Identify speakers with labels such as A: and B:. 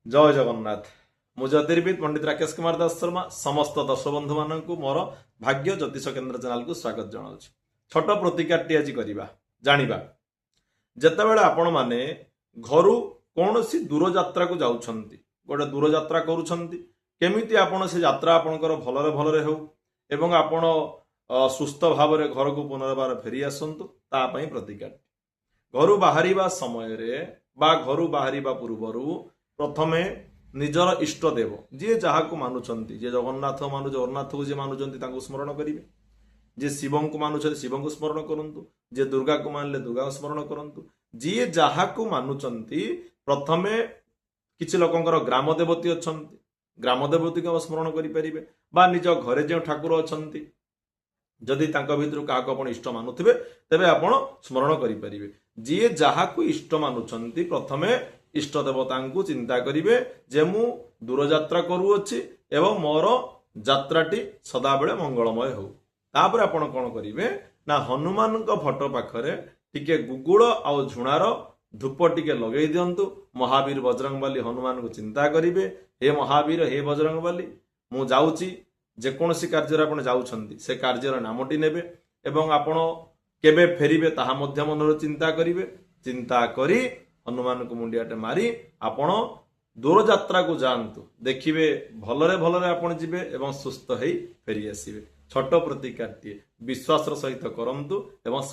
A: जय जगन्नाथ। मु ज्योतिर्विद पंडित राकेश कुमार दास शर्मा समस्त दर्शक बंधु मानक मोर भाग्य ज्योतिष केन्द्र चैनल को स्वागत जनाऊँ। छोट प्रतिकार आज करवा जानिबा जेतेबेले आपण माने घरु कौन सी दूर यात्रा को जाउछंती गोटे दूर यात्रा करूछंती केमिति आपण से यात्रा आपणकर भलरे भलरे हो एवं आपण सुस्थ भाव रे घर को पुनर्बार फेरी आसंतु ता पई प्रतिकार घरु बाहरिबा समय रे बा घरु बाहरिबा पूर्वरु प्रथमे निजर इष्ट देव जी जहाँ को मानुंट जी जगन्नाथ मानु जगन्नाथ को जी मानुंट स्मरण करेंगे जी शिव को मानुंट शिव को स्मरण करूँ जी दुर्गा को मानले दुर्गा को स्मरण करूँ जी जहाँ को मानुंट प्रथमे किसी लोकंर ग्राम देवती अच्छा ग्राम देवती को स्मरण करें बा निज घरे जो ठाकुर अच्छा जदि भितर क्या इष्ट मानुवे तेरे आपण स्मरण करें जी जहाँ को इष्ट मानुंट प्रथमे इष्ट देवता को चिंता करिवे जे मु दूर यात्रा करूअछि एवं मोर यात्राटी सदाबेले मंगलमय हो। तापर आपण कोन करिवे ना हनुमान को फोटो पाखरे टिके गुगुड़ आउ झुणार धूप टिके लगेई दियंतु। महावीर बजरंगबली हनुमान को चिंता करिवे हे महावीर हे बजरंगबली मु जाउची जेकोसी कार्य आपण जाउछंती से कार्यर नामटी नेबे एवं आपण केबे फेरिबे ताहा मध्य मनर चिंता करिवे। चिंता करी हनुमान को मुंडियाटे मारी आपण दूर यात्रा को जातु देखिए भलरे भलरे आपण जीवे एवं सुस्थ हेई फेरी आसीबे। छोट प्रतिकार विश्वास सहित करंतु एवं